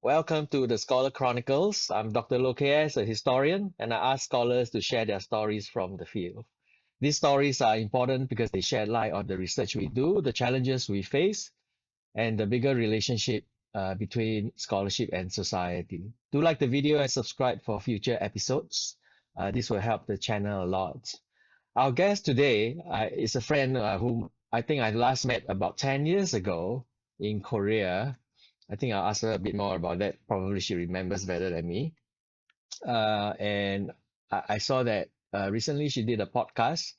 Welcome to the Scholar Chronicles. I'm Dr. Loh KS, a historian, and I ask scholars to share their stories from the field. These stories are important because they shed light on the research we do, the challenges we face, and the bigger relationship between scholarship and society. Do like the video and subscribe for future episodes. This will help the channel a lot. Our guest today is a friend whom I think I last met about 10 years ago in Korea. I think I'll ask her a bit more about that. Probably she remembers better than me. And I saw that recently she did a podcast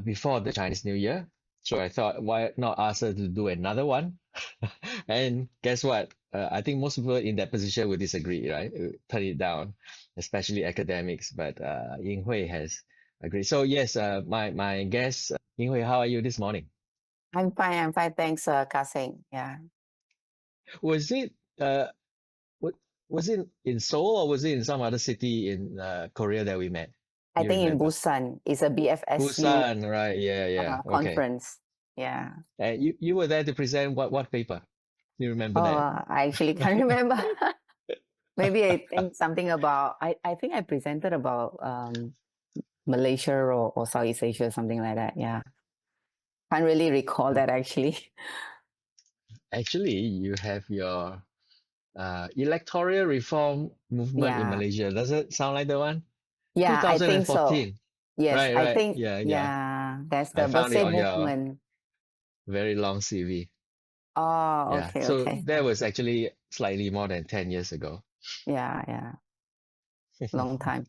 before the Chinese New Year. So I thought, why not ask her to do another one? And guess what? I think most people in that position would disagree, right? Turn it down, especially academics. But Ying Hui has agreed. So yes, my guest, Ying Hui, how are you this morning? I'm fine. Thanks, Kaseng. Yeah. Was it what was it in Seoul or was it in some other city in Korea that we met? I You think in remember? Busan. It's a BFSU Busan, right? Yeah. Okay. conference. Yeah. And you were there to present what paper? You remember Oh, that? I actually can't remember. Maybe I think something about, I think I presented about Malaysia or Southeast Asia, something like that. Yeah. Can't really recall that actually. Actually, you have your electoral reform movement in Yeah. Malaysia. Does it sound like the one? Yeah, I think so. 2014. Yes, I Right. think, Yeah. yeah, that's I the found it Bersih on your movement. very long CV. Oh, Yeah. okay, So okay. that was actually slightly more than 10 years ago. Yeah. Long time.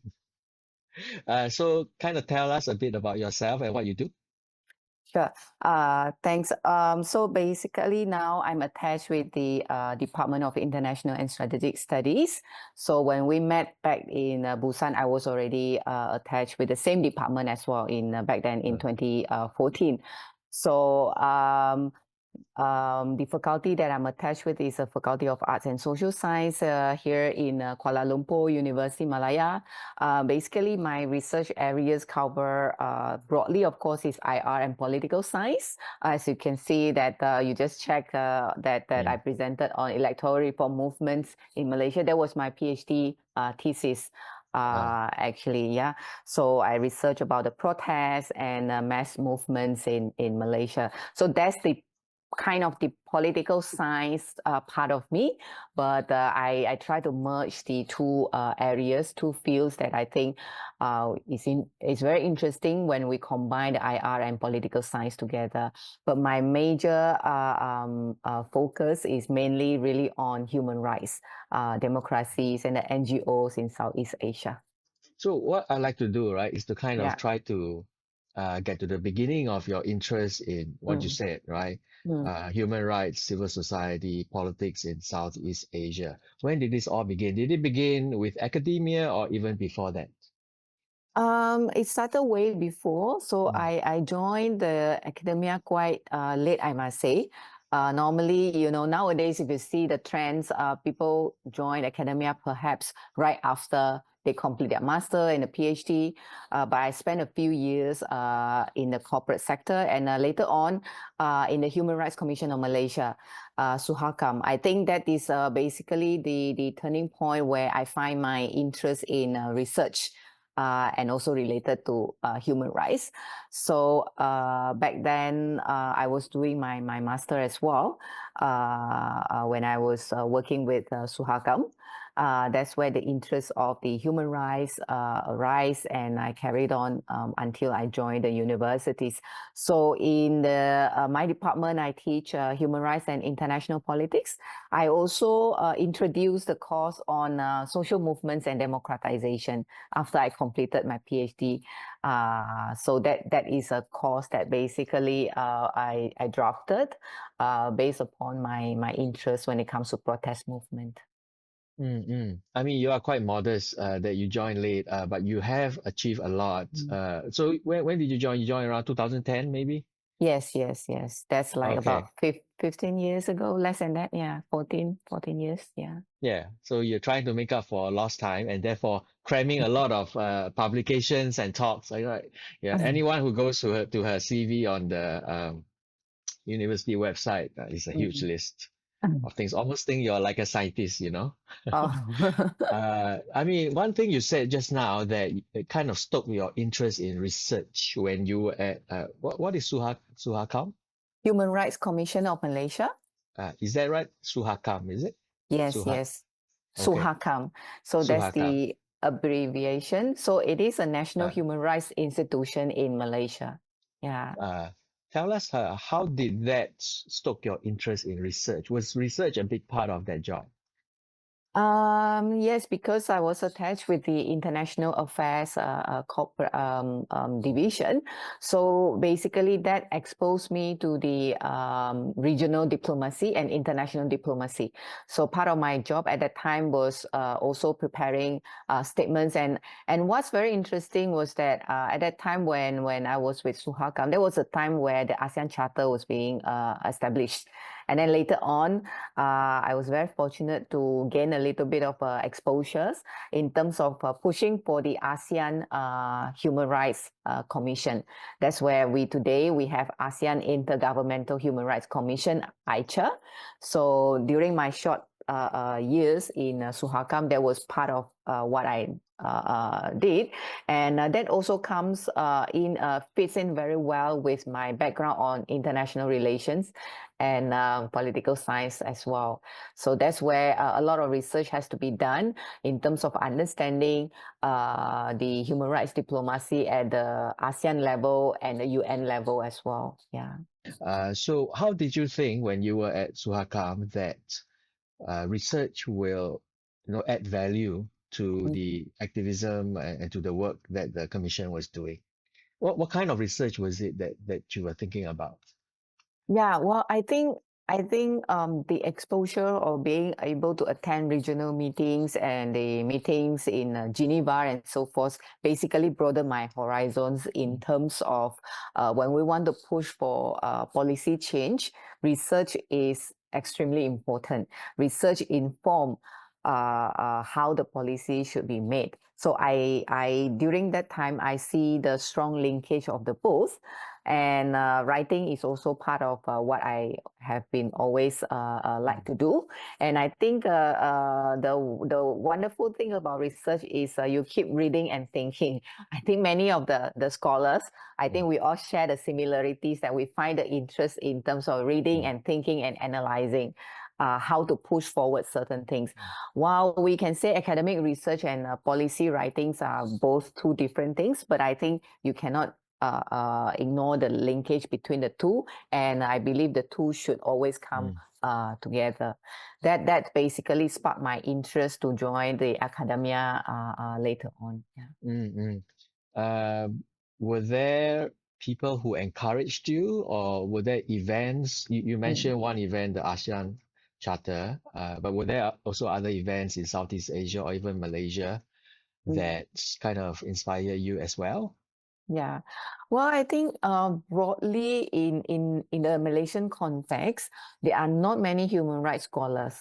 So kind of tell us a bit about yourself and what you do. Sure. Thanks. So basically now I'm attached with the Department of International and Strategic Studies. So when we met back in Busan, I was already attached with the same department as well in back then in 2014. So the faculty that I'm attached with is the Faculty of Arts and Social Science here in Kuala Lumpur University, Malaya. Basically, my research areas cover broadly, of course, is IR and political science. As you can see that you just checked that I presented on electoral reform movements in Malaysia. That was my PhD thesis. Actually, yeah. So I research about the protests and mass movements in Malaysia. So that's the kind of the political science part of me, but I try to merge the two areas, two fields that I think is very interesting when we combine the IR and political science together. But my major focus is mainly really on human rights, democracies, and the NGOs in Southeast Asia. So what I like to do, right, is to kind of Yeah. try to get to the beginning of your interest in what you said, right? Human rights, civil society, politics in Southeast Asia. When did this all begin? Did it begin with academia or even before that? It started way before. So I joined the academia quite late, I must say. Normally, nowadays, if you see the trends, people join academia perhaps right after they complete their master and a PhD. But I spent a few years in the corporate sector and later on in the Human Rights Commission of Malaysia, SUHAKAM. I think that is basically the turning point where I find my interest in research. And also related to human rights. So back then, I was doing my master as well when I was working with SUHAKAM. That's where the interest of the human rights arise, and I carried on until I joined the universities. So in my department, I teach human rights and international politics. I also introduced the course on social movements and democratization after I completed my PhD. So that is a course that basically I drafted based upon my interest when it comes to protest movement. I mean, you are quite modest that you joined late, but you have achieved a lot. So when did you join? You joined around 2010, maybe? Yes. That's like Okay. about 15 years ago, less than that. Yeah, 14 years. Yeah. Yeah. So you're trying to make up for lost time and therefore cramming a lot of publications and talks. Right? Yeah. Anyone who goes to her CV on the university website is a huge list. of things. Almost think you're like a scientist, you know? Oh. I mean, one thing you said just now that it kind of stoked your interest in research when you were at what is SUHAKAM? Human Rights Commission of Malaysia. Is that right? SUHAKAM, is it? Yes, Suha. yes. Okay. SUHAKAM. So that's SUHAKAM. the abbreviation. So it is a national Uh, human rights institution in Malaysia. Yeah. uh, Tell us how did that stoke your interest in research? Was research a big part of that job? Yes, because I was attached with the International Affairs corporate division. So basically, that exposed me to the regional diplomacy and international diplomacy. So part of my job at that time was also preparing statements. And what's very interesting was that at that time when I was with SUHAKAM, there was a time where the ASEAN Charter was being established. And then later on, I was very fortunate to gain a little bit of exposures in terms of pushing for the ASEAN Human Rights Commission. That's where today we have ASEAN Intergovernmental Human Rights Commission, ICHA. So during my short years in SUHAKAM, that was part of what I did, and that also fits in very well with my background on international relations and political science as well. So that's where a lot of research has to be done in terms of understanding the human rights diplomacy at the ASEAN level and the UN level as well. Yeah. So how did you think when you were at SUHAKAM that research will, add value to Mm. the activism and to the work that the commission was doing? What kind of research was it that you were thinking about? Yeah, well, I think the exposure of being able to attend regional meetings and the meetings in Geneva and so forth basically broaden my horizons in terms of when we want to push for policy change. Research is extremely important. Research inform how the policy should be made. So I during that time I see the strong linkage of the both. And writing is also part of what I have been always like to do. And I think the wonderful thing about research is you keep reading and thinking. I think many of the scholars, I think we all share the similarities that we find the interest in terms of reading and thinking and analyzing. How to push forward certain things. While we can say academic research and policy writings are both two different things, but I think you cannot ignore the linkage between the two, and I believe the two should always come together. That basically sparked my interest to join the academia later on. Yeah. Mm-hmm. Were there people who encouraged you, or were there events? You mentioned one event, the ASEAN Charter, but were there also other events in Southeast Asia or even Malaysia Mm. that kind of inspire you as well? Yeah. Well, I think broadly in the Malaysian context, there are not many human rights scholars.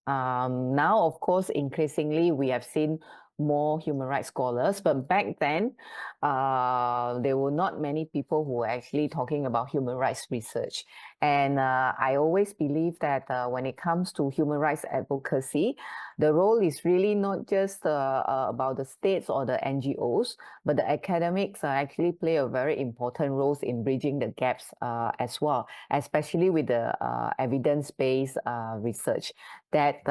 Now, of course, increasingly we have seen more human rights scholars, but back then, there were not many people who were actually talking about human rights research. And I always believe that when it comes to human rights advocacy, the role is really not just about the states or the NGOs, but the academics actually play a very important role in bridging the gaps as well, especially with the evidence-based research that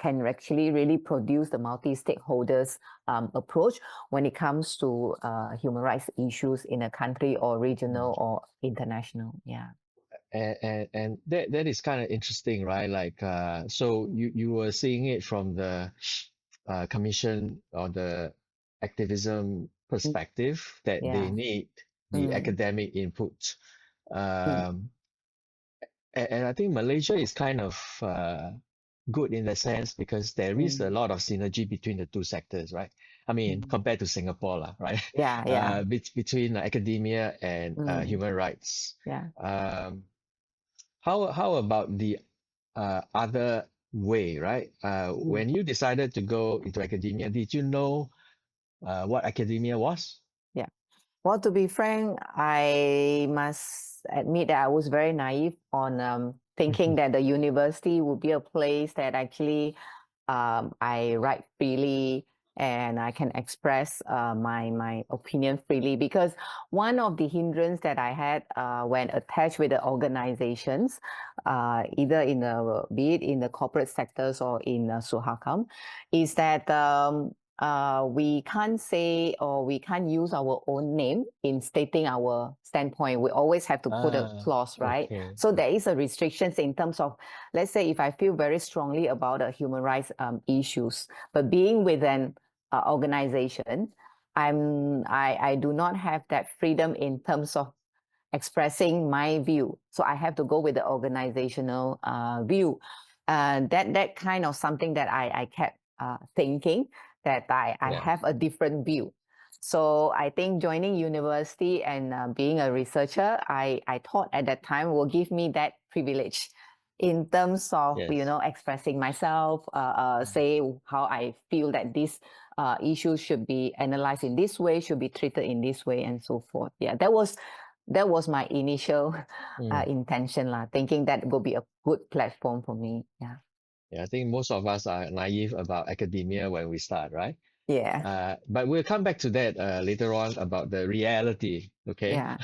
can actually really produce the multi-stakeholders approach when it comes to human rights issues in a country or regional or international. Yeah. And that is kind of interesting, right? Like, so you were seeing it from the commission or the activism Mm. perspective that they Yeah. need the Mm. academic input. Mm. Um, and I think Malaysia is kind of good in that sense because there is Mm. a lot of synergy between the two sectors, right? I mean, Mm. compared to Singapore, lah, right? Yeah. Yeah. Between academia and Mm. human rights. Yeah. Um, how about the other way, right? Mm. When you decided to go into academia, did you know what academia was? Yeah. Well, to be frank, I must admit that I was very naive on thinking that the university would be a place that actually I write freely and I can express my opinion freely. Because one of the hindrance that I had when attached with the organizations, either in the be it in the corporate sectors or in SUHAKAM, is that we can't say or we can't use our own name in stating our standpoint. We always have to put a clause, right? Okay. So there is a restrictions in terms of, let's say, if I feel very strongly about human rights issues, but being with an organization, I do not have that freedom in terms of expressing my view. So I have to go with the organizational view. That kind of something that I kept thinking that I Yeah. have a different view. So I think joining university and being a researcher, I thought at that time will give me that privilege in terms of, Yes. expressing myself, say how I feel that this issue should be analyzed in this way, should be treated in this way, and so forth. Yeah, that was my initial intention, thinking that will be a good platform for me. Yeah. Yeah, I think most of us are naive about academia when we start, right? Yeah. But we'll come back to that later on about the reality. Okay. Yeah.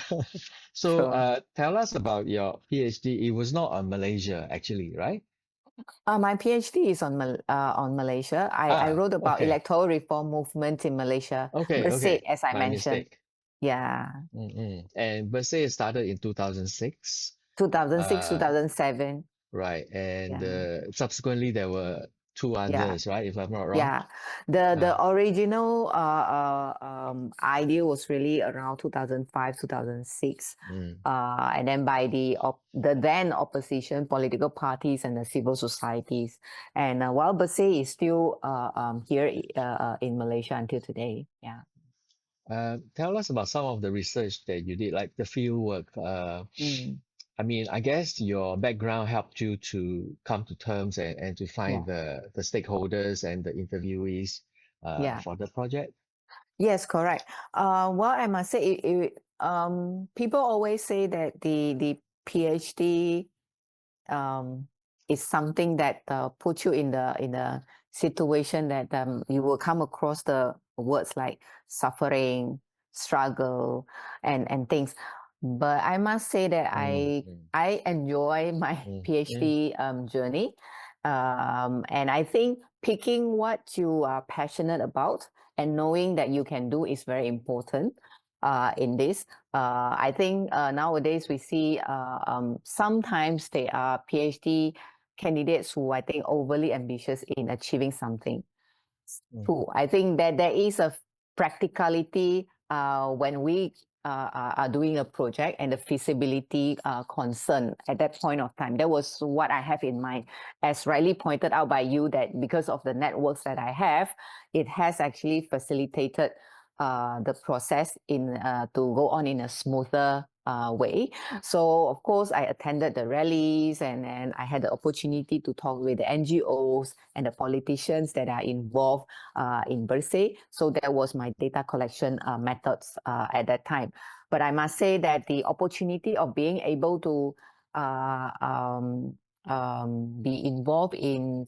So Sure. tell us about your PhD. It was not on Malaysia, actually, right? My PhD is on Malaysia. I wrote about Okay. electoral reform movement in Malaysia, Okay. Bersih, Okay. as I My mentioned. mistake. Yeah. And Bersih started in 2006. 2006, Uh, 2007. right. And Yeah. subsequently, there were two Yeah. others, right? If I'm not wrong. Yeah, the Uh, original idea was really around 2005, 2006. mm. And then by the then opposition political parties and the civil societies. And while Bersih is still here in Malaysia until today. Yeah. Tell us about some of the research that you did, like the field work. Mm. I mean, I guess your background helped you to come to terms and to Yeah. find the stakeholders and the interviewees Yeah. for the project. Yes, correct. Well, I must say, people always say that the PhD is something that puts you in the situation that you will come across the words like suffering, struggle, and things. But I must say that Mm, I enjoy my mm, mm, PhD journey, and I think picking what you are passionate about and knowing that you can do is very important in this. I think nowadays we see sometimes there are PhD candidates who I think overly ambitious in achieving something. mm, True. I think that there is a practicality when we are doing a project and the feasibility concern at that point of time. That was what I have in mind. As rightly pointed out by you, that because of the networks that I have, it has actually facilitated the process to go on in a smoother way. So of course, I attended the rallies and I had the opportunity to talk with the NGOs and the politicians that are involved in Bersih. So that was my data collection methods at that time. But I must say that the opportunity of being able to be involved in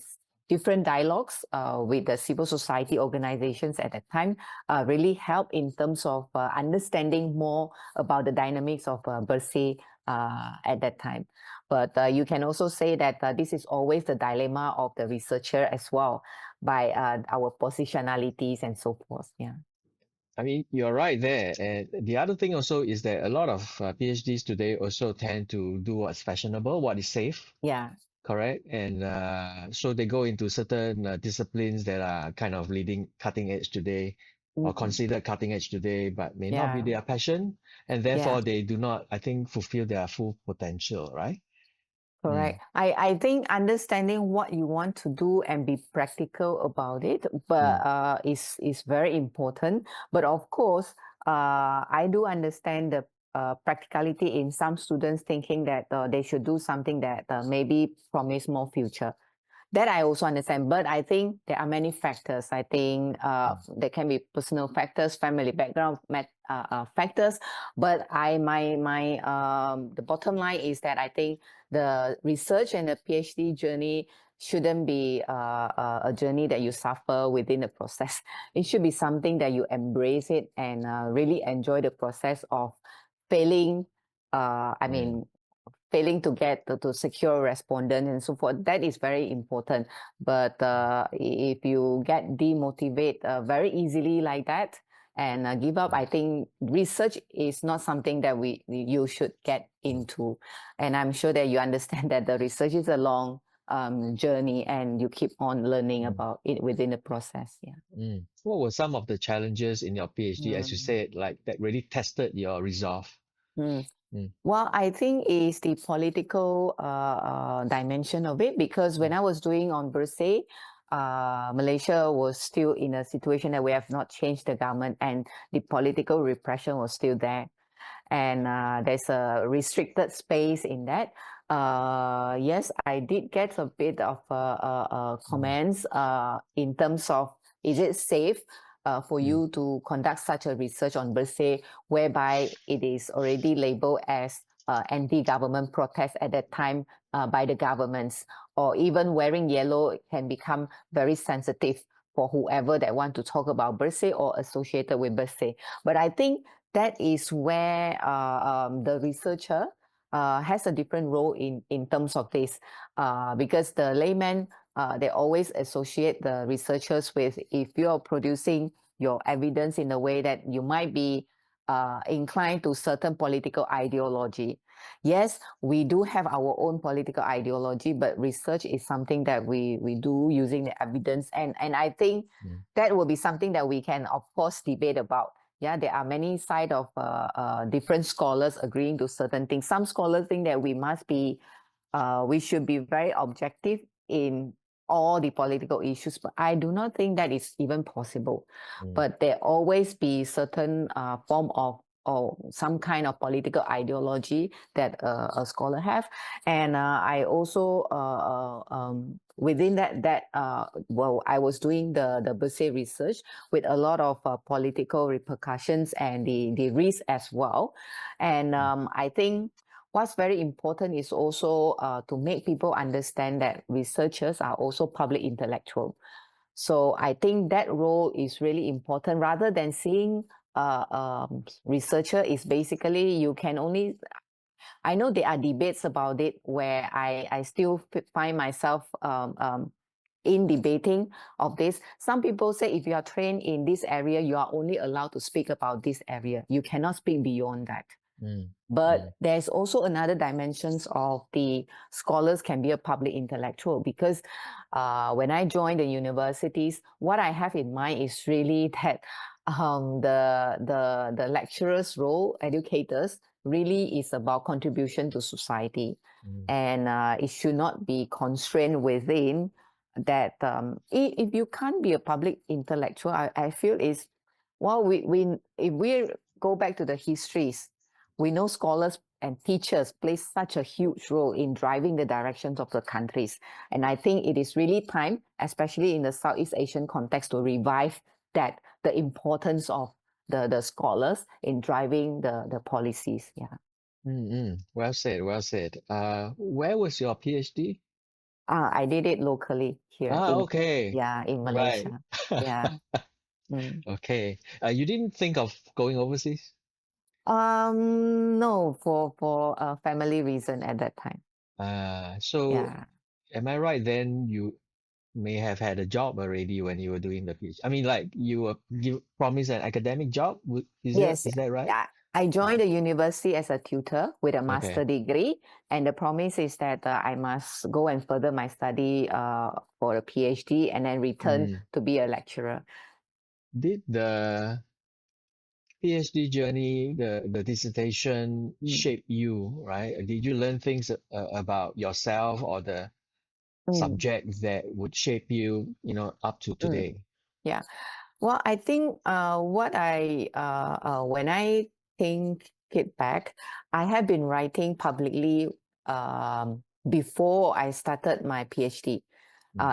different dialogues with the civil society organizations at that time really helped in terms of understanding more about the dynamics of Bersih at that time. But you can also say that this is always the dilemma of the researcher as well, by our positionalities and so forth. Yeah. I mean, you're right there. And the other thing also is that a lot of PhDs today also tend to do what's fashionable, what is safe, Yeah. correct? And so they go into certain disciplines that are kind of leading cutting edge today or Mm. considered cutting edge today, but may not be Yeah. their passion. And Yeah. therefore, they do not, I think, fulfill their full potential, right? Mm, Correct. I think understanding what you want to do and be practical about it, but mm, is very important. But of course, I do understand the practicality in some students thinking that they should do something that maybe promise more future. That I also understand, but I think there are many factors. I think there can be personal factors, family background factors, but the bottom line is that I think the research and the PhD journey shouldn't be a journey that you suffer within the process. It should be something that you embrace it and really enjoy the process of failing. I mean, failing to get to secure respondent and so forth. That is very important. But if you get demotivated very easily like that and give up, I think research is not something that you should get into. And I'm sure that you understand that the research is a long journey and you keep on learning about it within the process. Yeah. What were some of the challenges in your PhD, as you said, like that really tested your resolve? Mm. Mm. Well, I think is the political dimension of it, because when I was doing on Bersih, Malaysia was still in a situation that we have not changed the government and the political repression was still there. And there's a restricted space in that. Yes, I did get a bit of comments in terms of, is it safe for you to conduct such a research on Bersih, whereby it is already labeled as anti-government protest at that time by the governments, or even wearing yellow can become very sensitive for whoever that want to talk about Bersih or associated with Bersih. But I think that is where the researcher has a different role in terms of this, because the layman, they always associate the researchers with, if you're producing your evidence in a way that you might be inclined to certain political ideology. Yes, we do have our own political ideology, but research is something that we do using the evidence. And I think that will be something that we can, of course, debate about. Yeah, there are many side of different scholars agreeing to certain things. Some scholars think that we should be very objective in all the political issues, but I do not think that is even possible. But there always be certain form of or some kind of political ideology that a scholar have. And I also within that well, I was doing the Bersih research with a lot of political repercussions and the risk as well. And I think what's very important is also to make people understand that researchers are also public intellectual. So I think that role is really important, rather than seeing researcher is basically you can only. I know there are debates about it where I still find myself in debating of this. Some people say if you are trained in this area, you are only allowed to speak about this area. You cannot speak beyond that. But there's also another dimensions of the scholars can be a public intellectual, because when I joined the universities, what I have in mind is really that the lecturers' role, educators, really is about contribution to society, and it should not be constrained within that. If you can't be a public intellectual, I feel is, well, if we go back to the histories, we know scholars and teachers play such a huge role in driving the directions of the countries. And I think it is really time, especially in the Southeast Asian context, to revive that, the importance of the scholars in driving the policies. Yeah. Well said, well said. Where was your PhD? I did it locally here Okay. in Right. Malaysia. Yeah. Okay. You didn't think of going overseas? No, for a family reason at that time. So Yeah. am I right then you may have had a job already when you were doing the PhD? I mean, like you promised an academic job? Yes, Is that right? yeah. I Ah, joined the university as a tutor with a master okay. degree, and the promise is that I must go and further my study for a PhD and then return Mm. to be a lecturer. Did the PhD journey, the dissertation Mm. shape you, right? Did you learn things about yourself or the Mm. subjects that would shape you, up to Mm. today? Yeah. Well, I think what when I think it back, I have been writing publicly before I started my PhD.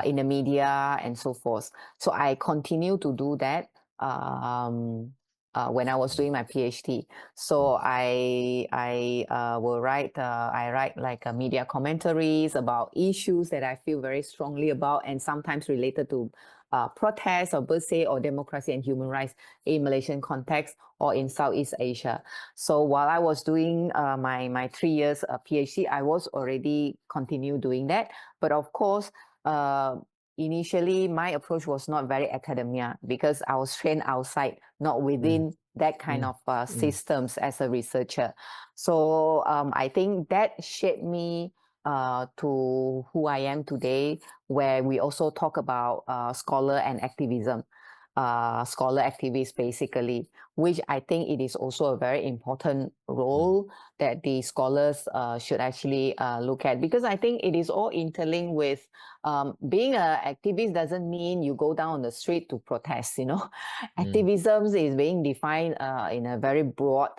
in the media and so forth. So I continue to do that when I was doing my PhD. So I will write I write like media commentaries about issues that I feel very strongly about, and sometimes related to protests or Bersih or democracy and human rights in Malaysian context or in Southeast Asia. So while I was doing my 3 years PhD, I was already continue doing that. But of course, initially my approach was not very academia, because I was trained outside, not within that kind of systems as a researcher. So I think that shaped me to who I am today, where we also talk about scholar and activism, scholar activists basically, which I think it is also a very important role that the scholars should actually look at, because I think it is all interlinked with being an activist doesn't mean you go down on the street to protest, you know. Activism is being defined in a very broad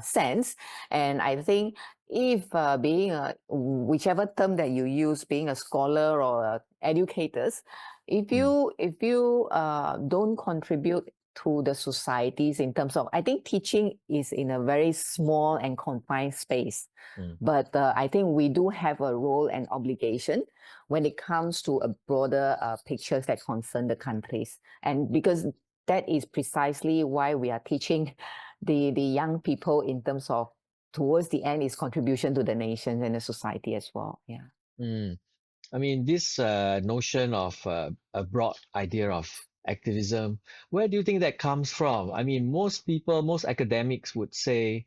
sense. And I think if being a, whichever term that you use, being a scholar or educators, if you don't contribute to the societies in terms of, I think teaching is in a very small and confined space. But I think we do have a role and obligation when it comes to a broader pictures that concern the countries. And because that is precisely why we are teaching the young people in terms of, towards the end, is contribution to the nation and the society as well. Yeah. I mean, this notion of a broad idea of activism, where do you think that comes from? I mean, most people, most academics would say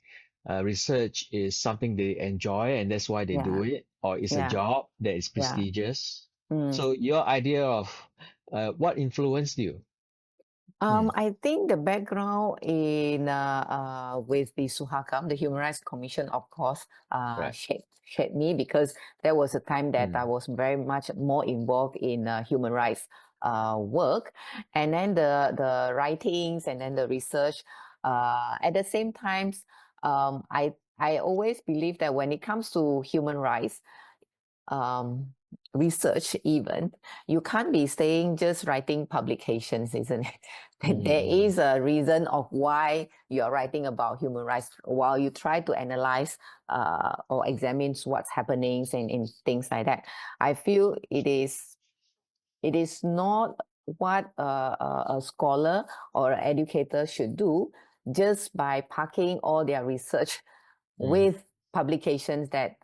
research is something they enjoy and that's why they do Yeah. it, or it's a Yeah. job that is Yeah. prestigious. So your idea of what influenced you? I think the background in with the SUHAKAM, the Human Rights Commission, of course, Right. shaped me, because there was a time that I was very much more involved in human rights work, and then the writings and then the research. At the same times, I always believe that when it comes to human rights, research even, you can't be staying just writing publications, isn't it? There is a reason of why you're writing about human rights, while you try to analyze or examine what's happening and in things like that. I feel it is not what a scholar or an educator should do just by parking all their research with publications that,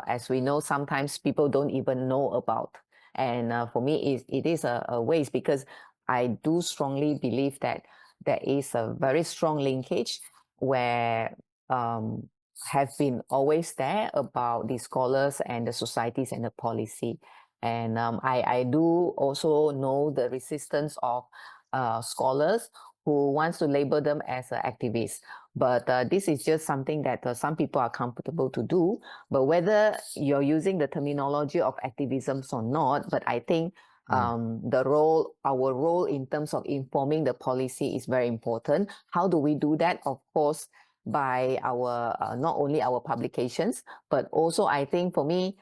as we know, sometimes people don't even know about. And for me, it is a waste, because I do strongly believe that there is a very strong linkage where have been always there about the scholars and the societies and the policy. And I do also know the resistance of scholars who wants to label them as activists. But this is just something that some people are comfortable to do. But whether you're using the terminology of activisms or not, but I think our role in terms of informing the policy is very important. How do we do that? Of course, by our not only our publications, but also I think for me,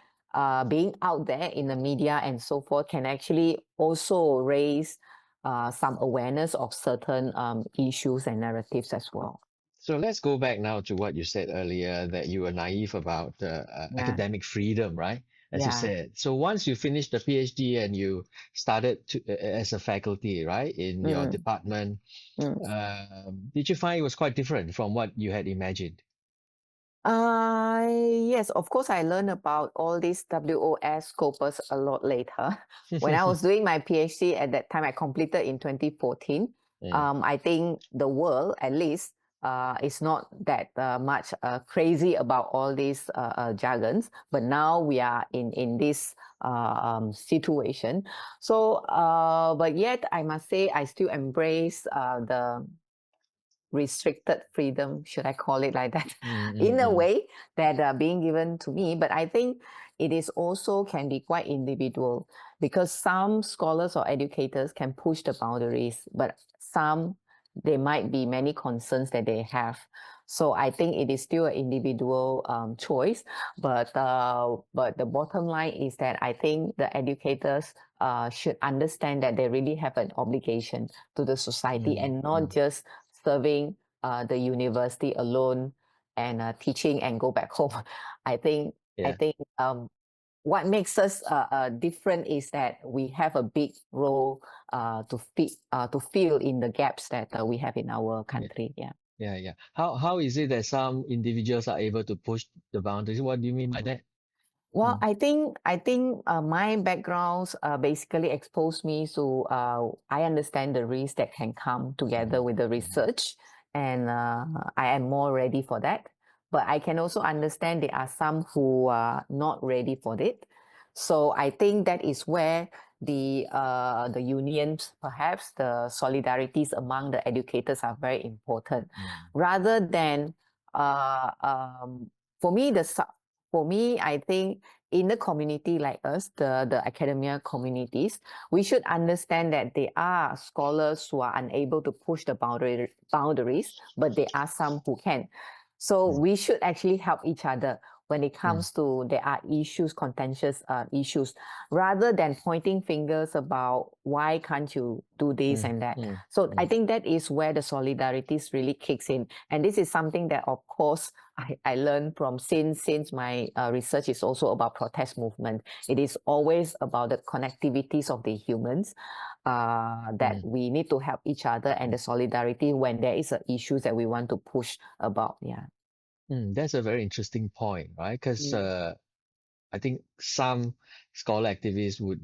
being out there in the media and so forth can actually also raise some awareness of certain issues and narratives as well. So let's go back now to what you said earlier, that you were naive about Yeah, academic freedom, right? As you yeah. said. So once you finished the PhD and you started as a faculty, right, in your department, Mm. did you find it was quite different from what you had imagined? Yes, of course, I learned about all these WOS scopus a lot later. When I was doing my PhD at that time, I completed in 2014. I think the world, at least, is not that much crazy about all these jargons. But now we are in this situation. So, but yet, I must say, I still embrace the restricted freedom, should I call it like that, in a way that are being given to me. But I think it is also can be quite individual, because some scholars or educators can push the boundaries, but some, there might be many concerns that they have. So I think it is still an individual choice. But the bottom line is that I think the educators should understand that they really have an obligation to the society Mm, and not just serving the university alone and teaching and go back home. I think yeah, what makes us different is that we have a big role to fill in the gaps that we have in our yeah, country. Yeah. yeah. How is it that some individuals are able to push the boundaries? What do you mean by that? Well, Mm, I think my backgrounds basically exposed me to I understand the risks that can come together mhm, with the mhm, research, and I am more ready for that. But I can also understand there are some who are not ready for it. So I think that is where the unions, perhaps the solidarities among the educators are very important, mm, rather than uh, um, for me for me, I think in the community like us, the academia communities, we should understand that there are scholars who are unable to push the boundaries, but there are some who can. So mm, we should actually help each other when it mm, comes to there are issues, contentious issues, rather than pointing fingers about why can't you do this mm, and that. mm, So I mm, think that is where the solidarities really kicks in. And this is something that, of course, I learned from since my research is also about protest movement. It is always about the connectivities of the humans that mm, we need to help each other and the solidarity when there is a issues that we want to push about. Yeah. That's a very interesting point, right? Because Mm. I think some scholar activists would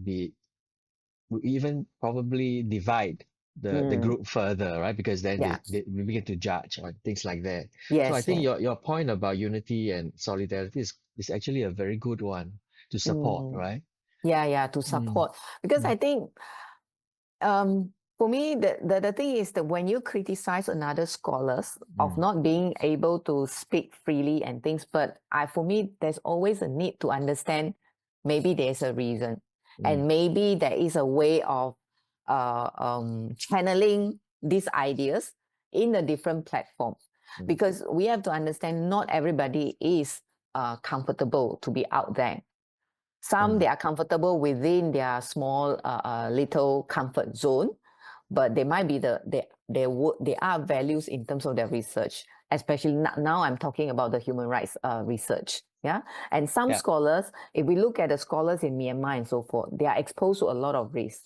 even probably divide the Mm. group further, right? Because then Yeah. they begin to judge or things like that. So I Yes. think Yes. your point about unity and solidarity is actually a very good one to support, Mm. right? Yeah. Yeah. To Mm, support, because mm, I think for me, the thing is that when you criticize another scholars of mm, not being able to speak freely and things, but for me, there's always a need to understand maybe there's a reason, mm, and maybe there is a way of channeling these ideas in a different platform, mm, because we have to understand not everybody is comfortable to be out there. Some mm, they are comfortable within their small little comfort zone, but they might be they are values in terms of their research, especially now I'm talking about the human rights research. Yeah. And some yeah. scholars, if we look at the scholars in Myanmar and so forth, they are exposed to a lot of risk,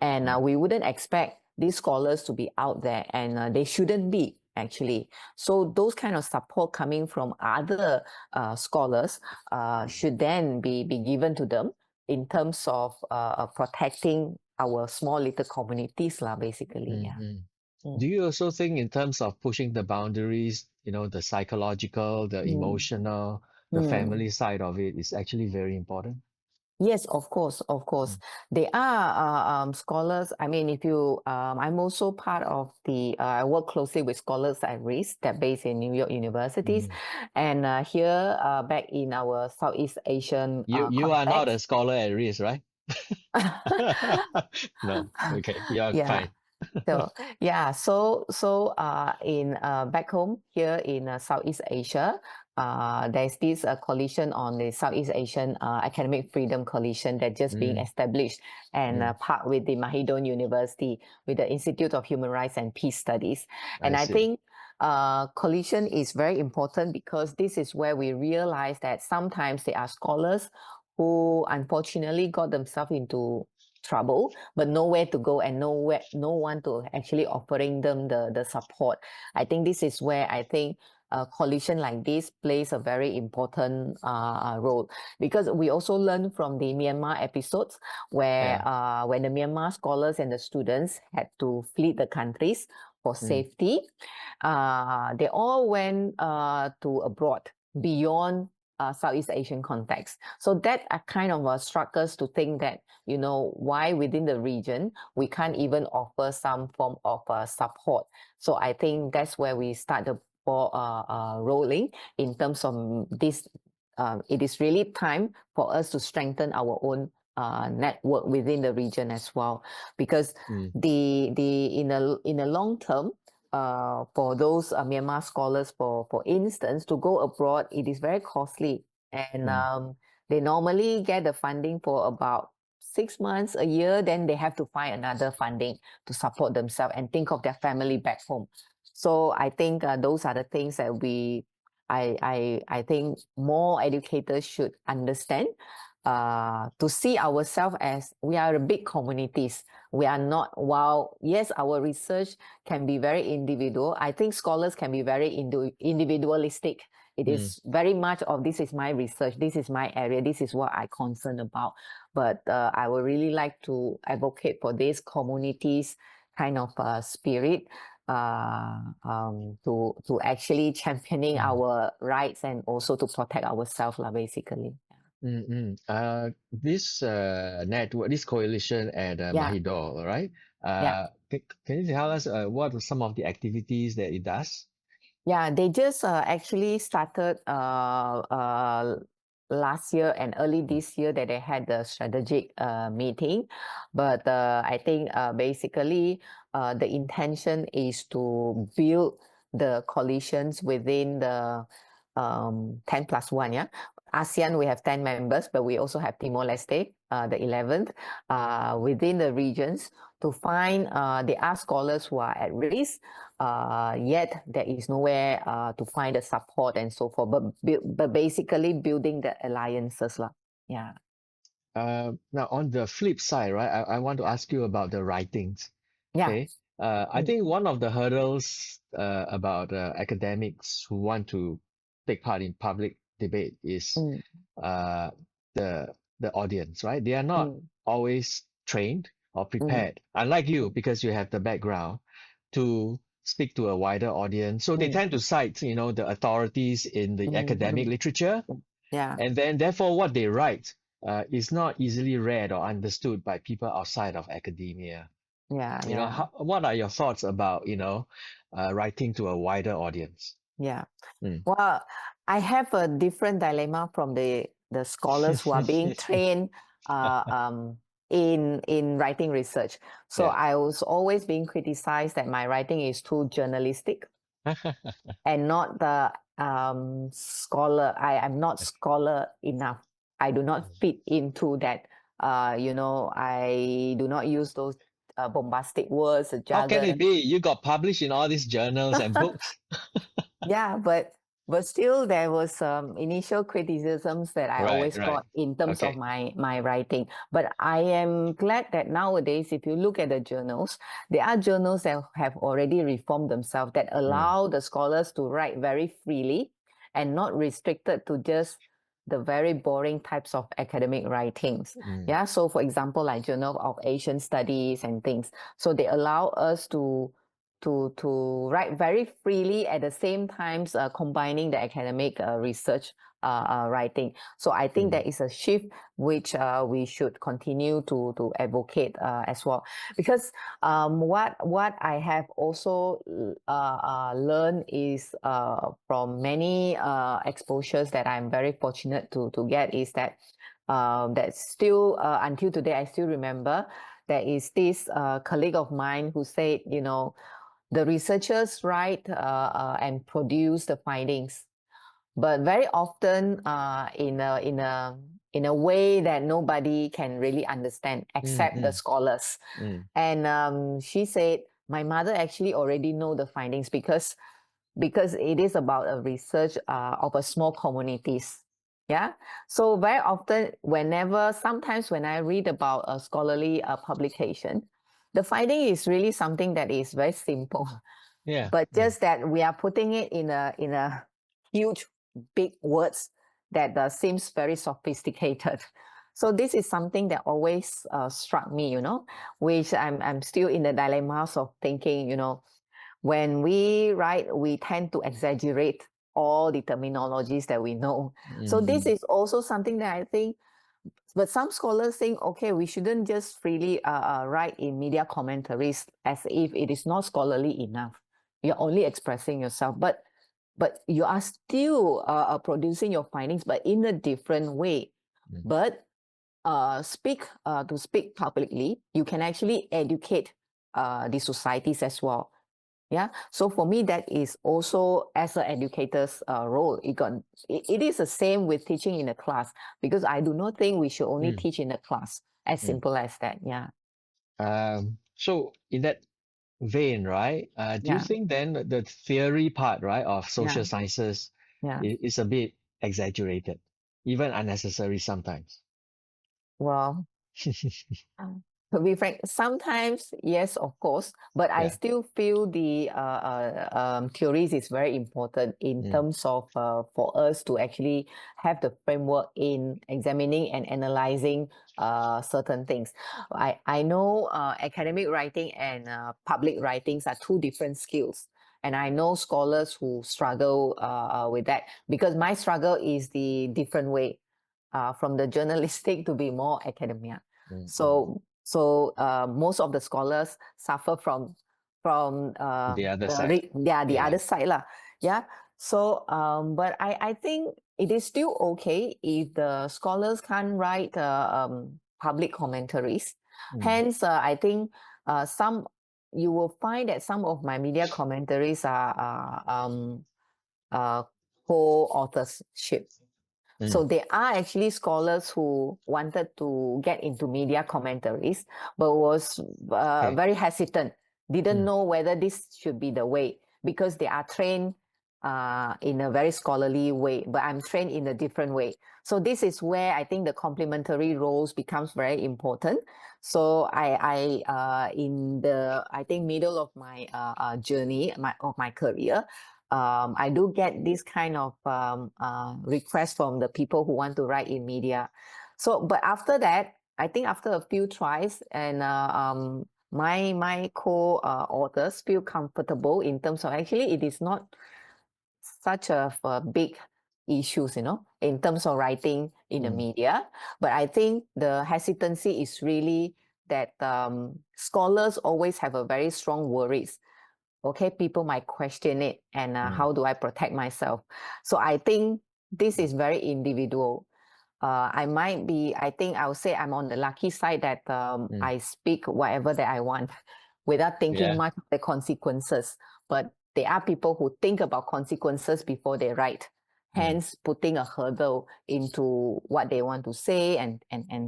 and Mm, we wouldn't expect these scholars to be out there, and they shouldn't be actually. So those kind of support coming from other scholars should then be given to them in terms of protecting our small little communities lah, basically. mm, Yeah. mm. Mm. Do you also think in terms of pushing the boundaries, the psychological, the Mm. emotional, the Mm. family side of it is actually very important? Yes, of course, of course. Mm, They are scholars. I mean, if you, I'm also part of I work closely with scholars at risk that based in New York universities. mm. And here, back in our Southeast Asian You are not a context. scholar at risk, right? No. Okay. You're Yeah. fine. So yeah, so in back home here in Southeast Asia, there's this coalition on the Southeast Asian Academic Freedom Coalition that just being Mm, established, and mm, part with the Mahidol University with the Institute of Human Rights and Peace Studies. I And I see. think coalition is very important because this is where we realize that sometimes there are scholars who unfortunately got themselves into trouble, but nowhere to go and no one to actually offering them the support. I think this is where I think a coalition like this plays a very important role, because we also learn from the Myanmar episodes where Yeah. when the Myanmar scholars and the students had to flee the countries for Mm, safety, they all went to abroad beyond Southeast Asian context. So that kind of struck us to think that, why within the region we can't even offer some form of support. So I think that's where we start the ball rolling in terms of this. It is really time for us to strengthen our own network within the region as well, because mm, the in the long term, for those Myanmar scholars, for instance, to go abroad, it is very costly, and mm, they normally get the funding for about 6 months, a year, then they have to find another funding to support themselves and think of their family back home. So I think those are the things that I think more educators should understand. To see ourselves as we are big communities. We are not, while yes, our research can be very individual, I think scholars can be very individualistic. It is very much of this is my research, this is my area, this is what I concern about. But I would really like to advocate for this communities kind of spirit to actually championing our rights and also to protect ourselves, basically. This network, this coalition at Yeah, Mahidol, right? yeah. Can you tell us what are some of the activities that it does? Yeah, they just actually started last year and early this year that they had the strategic meeting. But I think basically the intention is to build the coalitions within the 10 plus 1, yeah. ASEAN, we have 10 members, but we also have Timor-Leste, the 11th, within the regions to find, they are scholars who are at risk, yet there is nowhere to find the support and so forth, but basically building the alliances. Yeah. Now, on the flip side, right, I want to ask you about the writings. Yeah. Okay. I think one of the hurdles about academics who want to take part in public debate is Mm, uh, the audience, right? They are not mm, always trained or mm, prepared, unlike you, because you have the background to speak to a wider audience. So they mm, tend to cite, the authorities in the academic mm, literature, yeah, and then therefore what they write is not easily read or understood by people outside of academia. yeah, yeah, What are your thoughts about, writing to a wider audience? yeah. Mm. Well, I have a different dilemma from the scholars who are being trained uh, um, in writing research. So Yeah. I was always being criticized that my writing is too journalistic and not the scholar. I'm not scholar enough. I do not fit into that. I do not use those bombastic words, How can jargon. it be? You got published in all these journals and books. Yeah, but still there was some initial criticisms that I Right, always right. got in terms of Okay. my writing. But I am glad that nowadays, if you look at the journals, there are journals that have already reformed themselves that Mm, allow the scholars to write very freely and not restricted to just the very boring types of academic writings. mm, Yeah. So for example, like Journal of Asian Studies and things. So they allow us to write very freely at the same times combining the academic research writing. So I think mm, there is a shift which we should continue to advocate as well. Because what I have also learned is from many exposures that I'm very fortunate to get is that that still until today I still remember there is this colleague of mine who said, the researchers write and produce the findings, but very often in a way that nobody can really understand mm, except the mm, scholars. mm, And she said, my mother actually already know the findings because it is about a research of a small communities. Yeah. So very often, sometimes when I read about a scholarly publication, the finding is really something that is very simple, yeah. but Mm, just that we are putting it in a huge, big words that seems very sophisticated. So this is something that always struck me, which I'm still in the dilemmas of thinking, when we write, we tend to exaggerate all the terminologies that we know. So this mm, is also something that I think, but some scholars think, okay, we shouldn't just freely write in media commentaries as if it is not scholarly enough. You're only expressing yourself, but you are still producing your findings, but in a different way. mm, But to speak publicly, you can actually educate the societies as well. Yeah. So for me, that is also as an educator's role. It is the same with teaching in a class because I do not think we should only mm, teach in a class. As simple as that. Yeah. So in that vein, right? Do you Yeah. think then the theory part, right, of Yeah. social sciences Yeah. is a bit exaggerated, even unnecessary sometimes? Well, to be frank, sometimes, yes, of course, but I Yeah. still feel the theories is very important in Mm, terms of for us to actually have the framework in examining and analyzing certain things. I know academic writing and public writings are two different skills. And I know scholars who struggle with that because my struggle is the different way from the journalistic to be more academia. mm, mm. So most of the scholars suffer from The other side. the Yeah. other side lah. Yeah. So but I think it is still okay if the scholars can't write public commentaries. Mm, Hence, I think some you will find that some of my media commentaries are uh, co-authorship. So mm. there are actually scholars who wanted to get into media commentaries, but was Okay. very hesitant, didn't Mm, know whether this should be the way because they are trained in a very scholarly way, but I'm trained in a different way. So this is where I think the complementary roles becomes very important. So in the I think middle of my journey of my career, I do get this kind of request from the people who want to write in media. So, but after that, I think after a few tries and my co-authors feel comfortable in terms of actually it is not such a big issues, in terms of writing in the mm, media. But I think the hesitancy is really that scholars always have a very strong worries. Okay, people might question it, and mm, how do I protect myself? So I think this mm, is very individual. I think I would say I'm on the lucky side that mm. I speak whatever that I want without thinking Yeah. much of the consequences. But there are people who think about consequences before they write, Mm. hence putting a hurdle into what they want to say and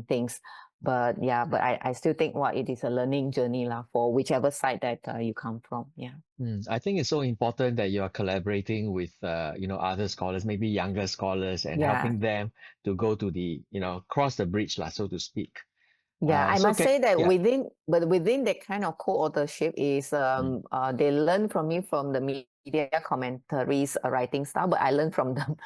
things. But yeah, but I still think it is a learning journey lah for whichever side that you come from. Yeah. I think it's so important that you are collaborating with other scholars, maybe younger scholars, and Yeah. helping them to go to the cross the bridge, lah, so to speak. Yeah, I So must can say that yeah. within that kind of co-authorship is Mm. they learn from me from the media commentaries writing style, but I learn from them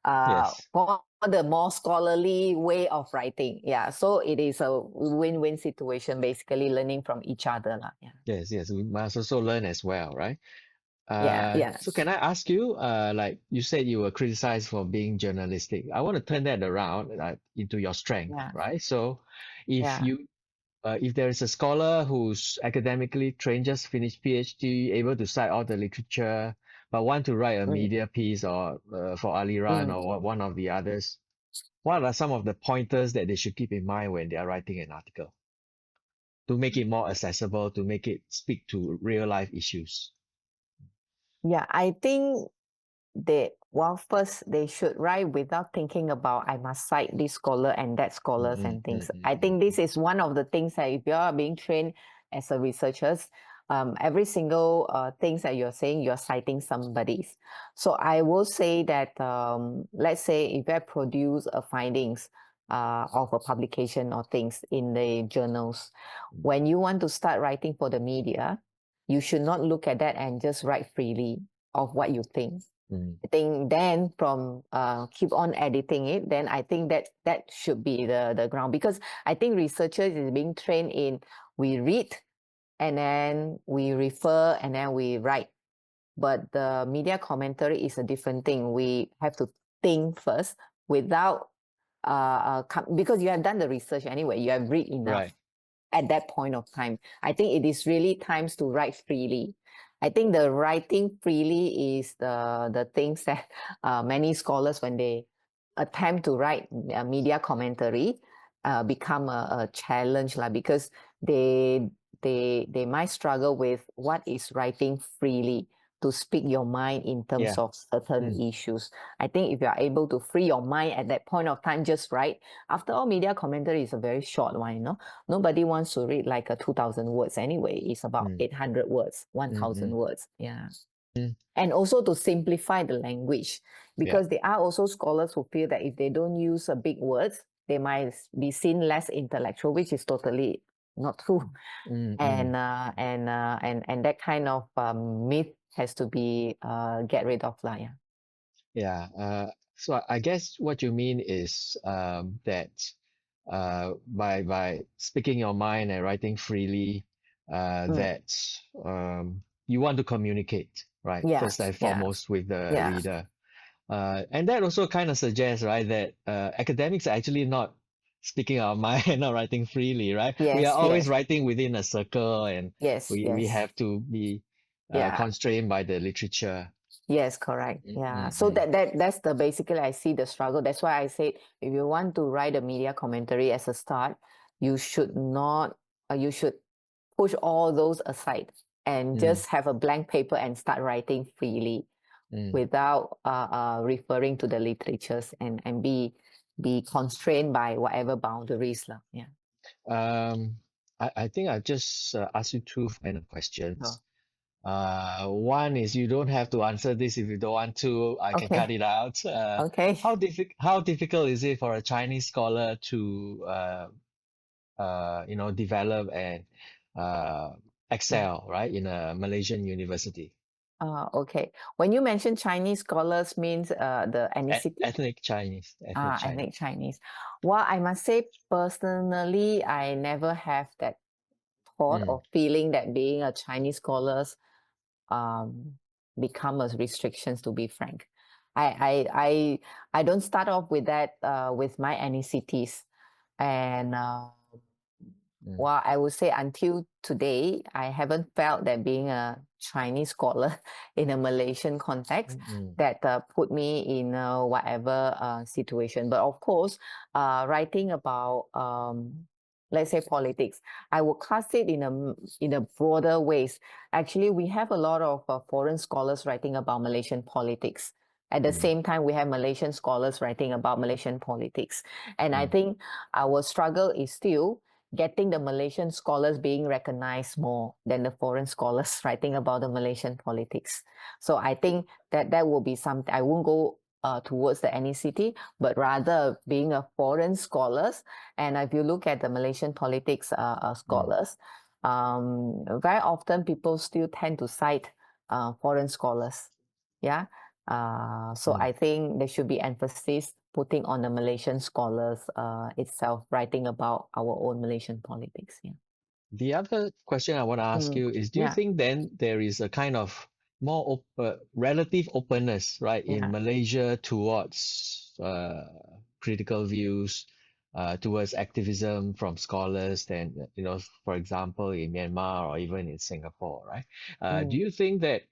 Yes. for the more scholarly way of writing. Yeah, so it is a win-win situation, basically learning from each other lah. Yeah, Yes, yes. We must also learn as well, right? yeah, yeah, So can I ask you, like you said you were criticized for being journalistic. I want to turn that around into your strength, yeah, right? So if yeah. you if there is a scholar who's academically trained, just finished PhD, able to cite all the literature, but want to write a Mm, media piece or for Aliran mm. or one of the others, what are some of the pointers that they should keep in mind when they are writing an article to make it more accessible, to make it speak to real life issues? Yeah, I think first they should write without thinking about I must cite this scholar and that scholars Mm, and mm, things. mm, I mm, think mm, this is one of the things that if you are being trained as a researchers, every single things that you're saying, you're citing somebody's. So I will say that let's say if I produce a findings of a publication or things in the journals, mm, when you want to start writing for the media, you should not look at that and just write freely of what you think. mm, I think then from keep on editing it, then I think that should be the ground because I think researchers is being trained in we read and then we refer and then we write. But the media commentary is a different thing. We have to think first without because you have done the research anyway, you have read enough right. at that point of time. I think it is really times to write freely. I think the writing freely is the things that many scholars, when they attempt to write media commentary, become a challenge lah because they might struggle with what is writing freely. to speak your mind in terms Yeah. of certain issues. I think if you are able to free your mind at that point of time, just right. After all, media commentary is a very short one, you know. Nobody wants to read like a 2,000 words anyway. It's about 800 words, 1,000 words. Yeah. And also to simplify the language, because there are also scholars who feel that if they don't use big words, they might be seen less intellectual, which is totally not true. And that kind of myth has to be get rid of, lah. Yeah. Yeah. So I guess what you mean is that by speaking your mind and writing freely, that you want to communicate, right? First Yes. and Yeah. foremost with the Yeah. reader. And that also kind of suggests, right, that academics are actually not speaking our mind and not writing freely, right? We are Yes. always Yes. writing within a circle, and Yes. we Yes. have to be Yeah. constrained by the literature. Yes, correct. Yeah. So Mm. that's the basically I see the struggle. That's why I said if you want to write a media commentary as a start, you should not you should push all those aside and just have a blank paper and start writing freely without referring to the literatures and be constrained by whatever boundaries. Yeah. I think I just asked you two final questions. Oh, One is you don't have to answer this if you don't want to. I can cut okay. it out. Okay. How difficult is it for a Chinese scholar to develop and excel, right, in a Malaysian university? Okay. When you mention Chinese scholars means the ethnicity? Ethnic Chinese, ethnic Chinese. Ethnic Chinese. Well, I must say personally, I never have that thought or feeling that being a Chinese scholars um, become a restrictions, to be frank. I don't start off with that with my ethnicities. And well, I would say until today, I haven't felt that being a Chinese scholar in a Malaysian context that put me in whatever situation. But of course, writing about let's say politics, I would cast it in a broader ways. Actually, we have a lot of foreign scholars writing about Malaysian politics. At the same time, we have Malaysian scholars writing about Malaysian politics. And I think our struggle is still getting the Malaysian scholars being recognized more than the foreign scholars writing about the Malaysian politics. So I think that will be something. I won't go towards the ethnicity, but rather being a foreign scholars. And if you look at the Malaysian politics scholars, very often people still tend to cite foreign scholars. Yeah. So I think there should be emphasis putting on the Malaysian scholars itself, writing about our own Malaysian politics. Yeah. The other question I want to ask you is, do you Yeah. think then there is a kind of more relative openness, right, in Yeah. Malaysia towards critical views, towards activism from scholars than, for example, in Myanmar or even in Singapore, right? Do you think that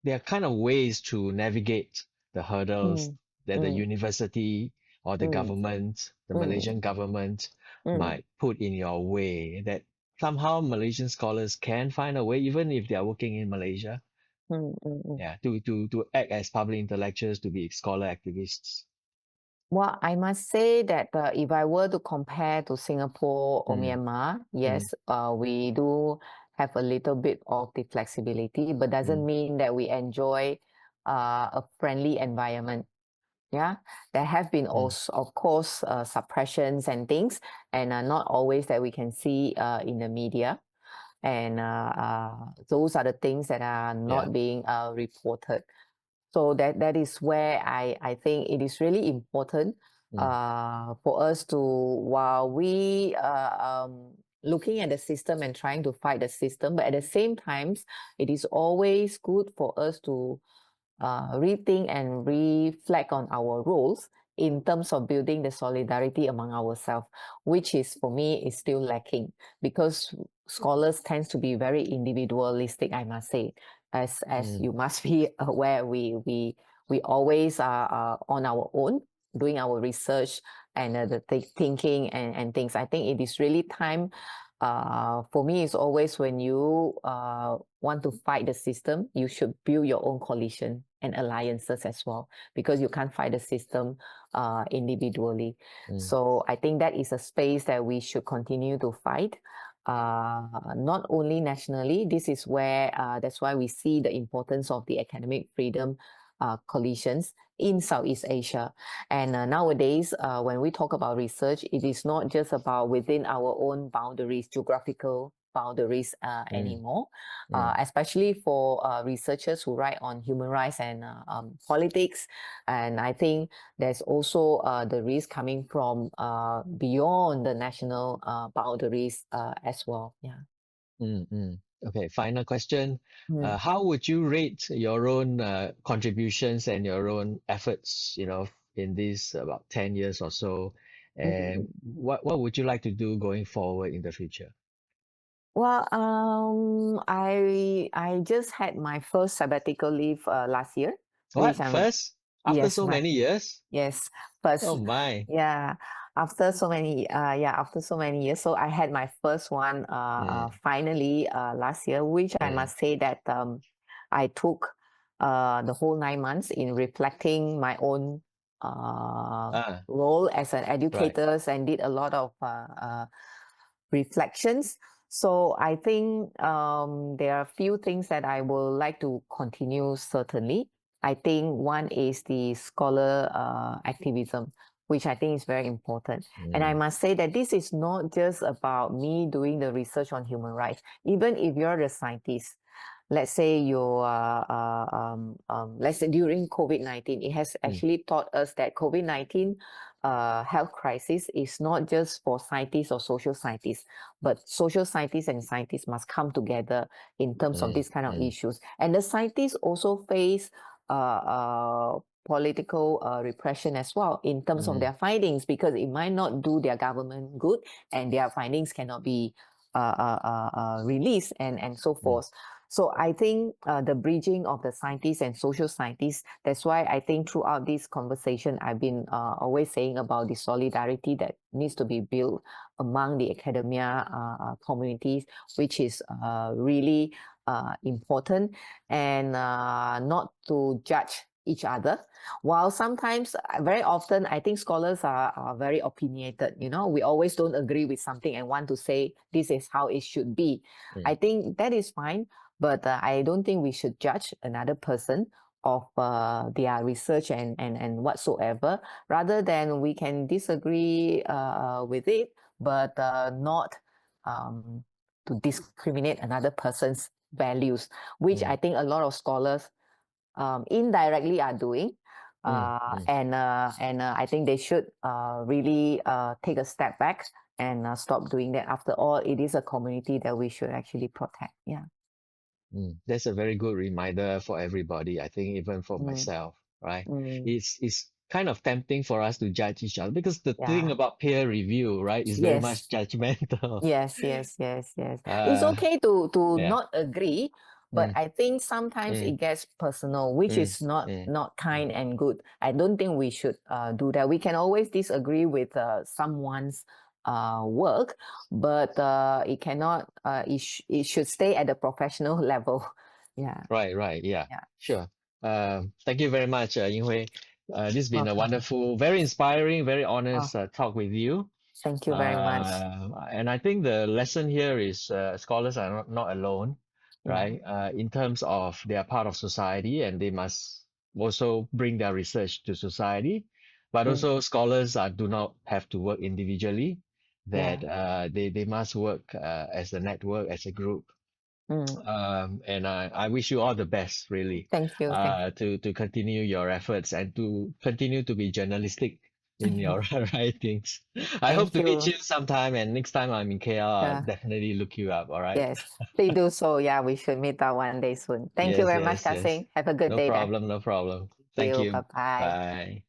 there are kind of ways to navigate the hurdles Mm, that the mm, university or the mm, government, the mm, Malaysian government, mm, might put in your way, that somehow Malaysian scholars can find a way, even if they are working in Malaysia, mm. yeah, to act as public intellectuals, to be scholar activists. Well, I must say that if I were to compare to Singapore or Myanmar, yes, we do have a little bit of the flexibility, but doesn't mean that we enjoy a friendly environment. Yeah, there have been also, of course, suppressions and things, and not always that we can see in the media. And those are the things that are Yeah. not being reported. So that is where I think it is really important for us to, while we looking at the system and trying to fight the system, but at the same times, it is always good for us to rethink and reflect on our roles in terms of building the solidarity among ourselves, which is for me is still lacking because scholars tends to be very individualistic, I must say. As you must be aware, we always are on our own doing our research and the thinking and things. I think it is really time For me, it's always when you want to fight the system, you should build your own coalition and alliances as well, because you can't fight the system individually. So I think that is a space that we should continue to fight. Not only nationally, this is where that's why we see the importance of the academic freedom coalitions in Southeast Asia. And nowadays, when we talk about research, it is not just about within our own boundaries, geographical boundaries anymore, especially for researchers who write on human rights and politics. And I think there's also the risk coming from beyond the national boundaries as well. Yeah. Okay, final question. Mm. How would you rate your own contributions and your own efforts, in these about 10 years or so? And what would you like to do going forward in the future? Well, I just had my first sabbatical leave last year, which What? I'm First? After yes, so my many years? yes, first, Oh my. yeah, after so many years. So I had my first one Mm, finally last year, which I mm. must say that I took the whole 9 months in reflecting my own uh Ah, role as an right. educator and did a lot of reflections. So I think there are a few things that I will like to continue certainly. I think one is the scholar activism, which I think is very important. And I Mm, must say that this is not just about me doing the research on human rights. Even if you're a scientist, let's say let's say during COVID-19, it has mm, actually taught us that COVID-19 health crisis is not just for scientists or social scientists, but social scientists and scientists must come together in terms of mm, this kind of mm, issues. And the scientists also face political repression as well in terms of mm, their findings, because it might not do their government good and their findings cannot be released and so mm, forth. So I think the bridging of the scientists and social scientists, that's why I think throughout this conversation, I've been always saying about the solidarity that needs to be built among the academia communities, which is really important, and not to judge each other. While sometimes, very often, I think scholars are very opinionated. We always don't agree with something and want to say this is how it should be. I mm, think that is fine, but I don't think we should judge another person of their research and whatsoever. Rather than we can disagree with it, but not um, to discriminate another person's values, which I mm, think a lot of scholars indirectly are doing. mm, mm. And I think they should really take a step back and stop doing that. After all, it is a community that we should actually protect. Yeah. That's a very good reminder for everybody. I think even for Mm, myself, right? mm, It's kind of tempting for us to judge each other because the thing yeah. about peer review, right, is very much Yes. judgmental. Yes, yes, yes, yes. It's Uh, okay to yeah. not agree, but Mm, I think sometimes mm, it gets personal, which mm, is not mm, not mm. kind and good. I don't think we should do that. We can always disagree with someone's work, but it cannot. It should stay at the professional level. Yeah, Right, right. Yeah, yeah. sure. Thank you very much, Ying Hui. This has been a Welcome. wonderful, very inspiring, very Oh, honest talk with you. thank you very much. And I think the lesson here is scholars are not alone, Yeah, right? In terms of they are part of society and they must also bring their research to society. But mm, also scholars do not have to work individually, that yeah. they must work as a network, as a group. Mm, And I wish you all the best, really, thank you. Thank to continue your efforts and to continue to be journalistic in you. your writings. I hope Thank to meet you. you sometime, and next time I'm in KL, I'll Yeah. definitely look you up. All right? Yes, please do so. Yeah, we should meet up one day soon. Thank you Yes, very much, yes, yes. Kasing. Have a good No day then. problem, no problem. Thank Thank you. you. Bye bye. Bye.